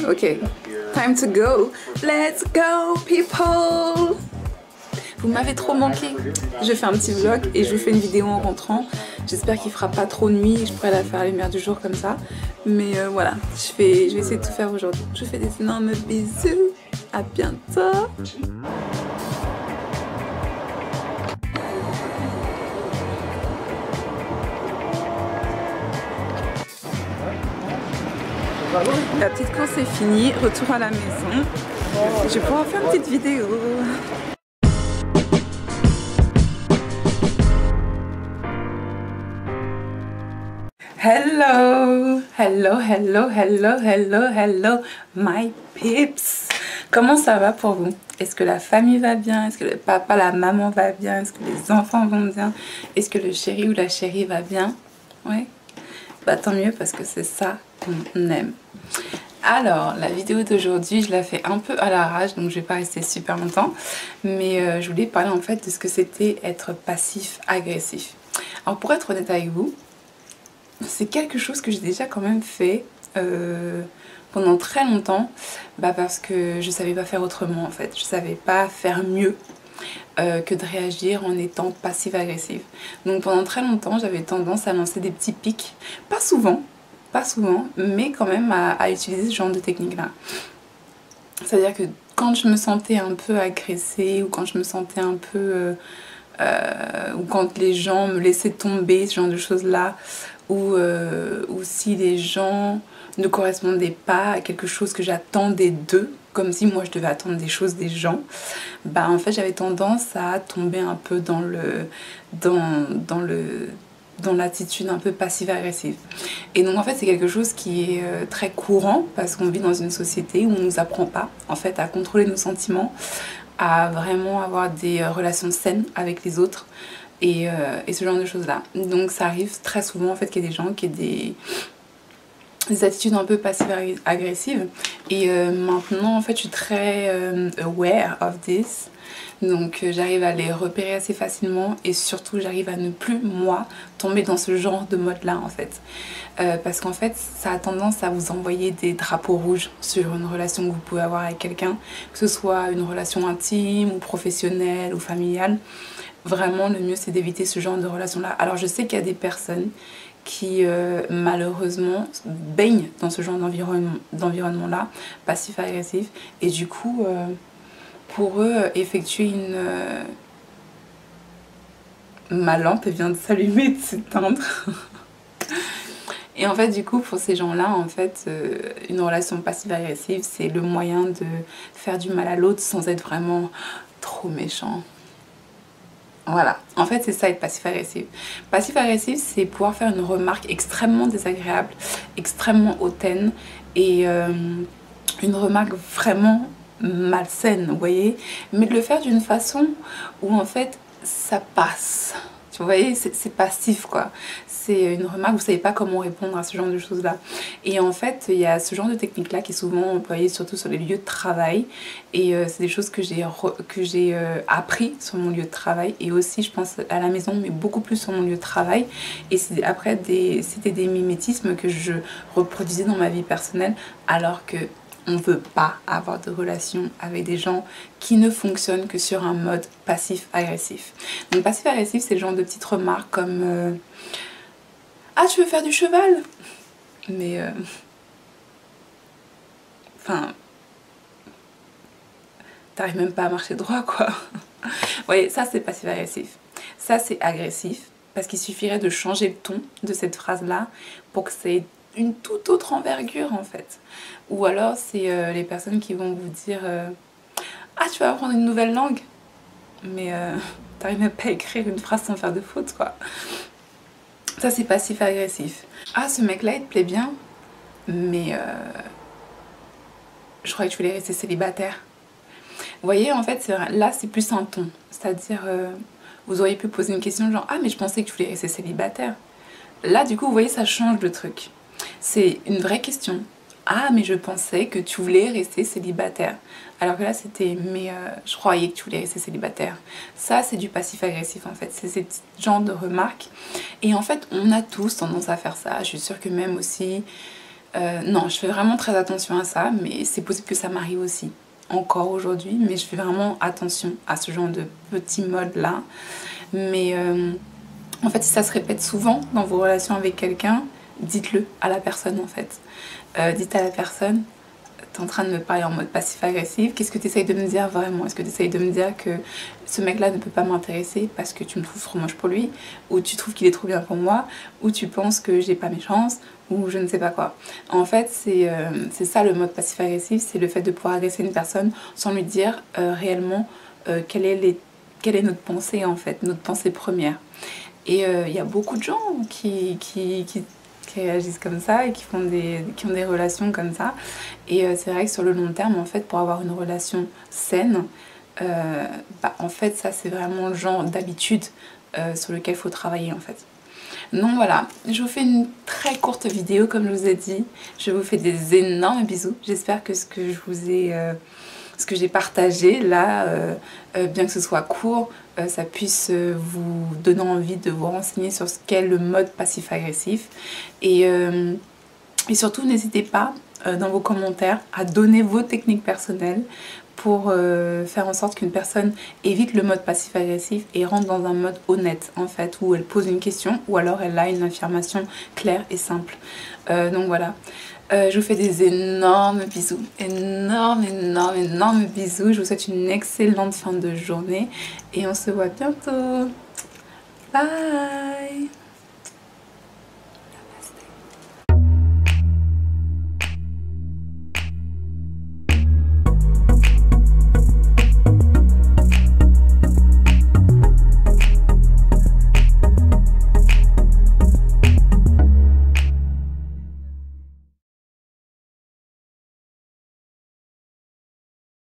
Ok, time to go. Let's go, people. Vous m'avez trop manqué. Je fais un petit vlog et je vous fais une vidéo en rentrant. J'espère qu'il fera pas trop nuit et je pourrai la faire à la lumière du jour comme ça. Mais voilà, je vais essayer de tout faire aujourd'hui. Je vous fais des énormes bisous. À bientôt. La petite course est finie, retour à la maison. Je vais pouvoir faire une petite vidéo. Hello, hello, hello, hello, hello, hello, my peeps. Comment ça va pour vous? Est-ce que la famille va bien? Est-ce que le papa, la maman va bien? Est-ce que les enfants vont bien? Est-ce que le chéri ou la chérie va bien? Ouais. Bah tant mieux parce que c'est ça qu'on aime. Alors, la vidéo d'aujourd'hui, je la fais un peu à l'arrache, donc je vais pas rester super longtemps. Mais je voulais parler en fait de ce que c'était être passif-agressif. Alors pour être honnête avec vous, c'est quelque chose que j'ai déjà quand même fait pendant très longtemps. Parce que je savais pas faire autrement en fait. Je savais pas faire mieux que de réagir en étant passive-agressive. Donc pendant très longtemps, j'avais tendance à lancer des petits pics. Pas souvent, mais quand même à utiliser ce genre de technique-là. C'est-à-dire que quand je me sentais un peu agressée ou quand je me sentais un peu... ou quand les gens me laissaient tomber, ce genre de choses-là, ou si les gens ne correspondaient pas à quelque chose que j'attendais d'eux, comme si moi je devais attendre des choses des gens, en fait j'avais tendance à tomber un peu dans l'attitude un peu passive-agressive. Et donc en fait c'est quelque chose qui est très courant parce qu'on vit dans une société où on ne nous apprend pas en fait à contrôler nos sentiments, à vraiment avoir des relations saines avec les autres et ce genre de choses là. Donc ça arrive très souvent en fait qu'il y ait des gens qui aient des attitudes un peu passives-agressives et maintenant en fait je suis très aware of this. Donc j'arrive à les repérer assez facilement et surtout j'arrive à ne plus moi tomber dans ce genre de mode là en fait. Parce qu'en fait ça a tendance à vous envoyer des drapeaux rouges sur une relation que vous pouvez avoir avec quelqu'un, que ce soit une relation intime ou professionnelle ou familiale. Vraiment le mieux c'est d'éviter ce genre de relation là. Alors je sais qu'il y a des personnes qui malheureusement baignent dans ce genre d'environnement là, passif-agressif, et du coup pour eux effectuer une... Ma lampe vient de s'allumer, de s'éteindre. Et en fait du coup pour ces gens là en fait une relation passive-agressive c'est le moyen de faire du mal à l'autre sans être vraiment trop méchant. Voilà, en fait c'est ça être passif-agressif. Passif-agressif c'est pouvoir faire une remarque extrêmement désagréable, extrêmement hautaine et une remarque vraiment malsaine, vous voyez, mais de le faire d'une façon où en fait ça passe. Vous voyez, c'est passif quoi. C'est une remarque, vous savez pas comment répondre à ce genre de choses là. Et en fait, il y a ce genre de technique là qui est souvent employée surtout sur les lieux de travail. Et c'est des choses que j'ai appris sur mon lieu de travail. Et aussi, je pense à la maison, mais beaucoup plus sur mon lieu de travail. Et après, c'était des mimétismes que je reproduisais dans ma vie personnelle. Alors que on ne veut pas avoir de relation avec des gens qui ne fonctionnent que sur un mode passif-agressif. Donc passif-agressif, c'est le genre de petites remarques comme ah, tu veux faire du cheval? Mais enfin, t'arrives même pas à marcher droit quoi. Vous voyez, ça c'est passif-agressif. Ça c'est agressif parce qu'il suffirait de changer le ton de cette phrase-là pour que ça ait une toute autre envergure en fait. Ou alors c'est les personnes qui vont vous dire ah, tu vas apprendre une nouvelle langue? Mais t'arrives même pas à écrire une phrase sans faire de faute quoi. Ça c'est passif-agressif. Ah, ce mec là il te plaît bien, mais je croyais que tu voulais rester célibataire. Vous voyez en fait là c'est plus un ton. C'est-à-dire vous auriez pu poser une question genre ah mais je pensais que tu voulais rester célibataire. Là du coup vous voyez ça change le truc. C'est une vraie question. Ah mais je pensais que tu voulais rester célibataire. Alors que là c'était mais je croyais que tu voulais rester célibataire. Ça c'est du passif-agressif en fait. C'est ces petits genres de remarques. Et en fait on a tous tendance à faire ça. Je suis sûre que même aussi Non, je fais vraiment très attention à ça, mais c'est possible que ça m'arrive aussi, encore aujourd'hui, mais je fais vraiment attention à ce genre de petits modes-là. Mais en fait, si ça se répète souvent dans vos relations avec quelqu'un, dites-le à la personne en fait. Dites à la personne, t'es en train de me parler en mode passif-agressif, qu'est-ce que tu essayes de me dire vraiment? Est-ce que tu essayes de me dire que ce mec-là ne peut pas m'intéresser parce que tu me trouves trop moche pour lui, ou tu trouves qu'il est trop bien pour moi, ou tu penses que j'ai pas mes chances, ou je ne sais pas quoi. En fait, c'est ça le mode passif-agressif, c'est le fait de pouvoir agresser une personne sans lui dire réellement quelle est notre pensée en fait, notre pensée première. Et il y a beaucoup de gens qui réagissent comme ça et qui ont des relations comme ça. Et c'est vrai que sur le long terme, en fait, pour avoir une relation saine, en fait, ça c'est vraiment le genre d'habitude sur lequel il faut travailler en fait. Donc voilà, je vous fais une très courte vidéo comme je vous ai dit. Je vous fais des énormes bisous. J'espère que ce que je vous ai... ce que j'ai partagé là, bien que ce soit court, ça puisse vous donner envie de vous renseigner sur ce qu'est le mode passif-agressif. Et surtout, n'hésitez pas dans vos commentaires à donner vos techniques personnelles pour faire en sorte qu'une personne évite le mode passif-agressif et rentre dans un mode honnête en fait, où elle pose une question ou alors elle a une affirmation claire et simple. Donc voilà. Je vous fais des énormes bisous, énormes bisous. Je vous souhaite une excellente fin de journée et on se voit bientôt. Bye!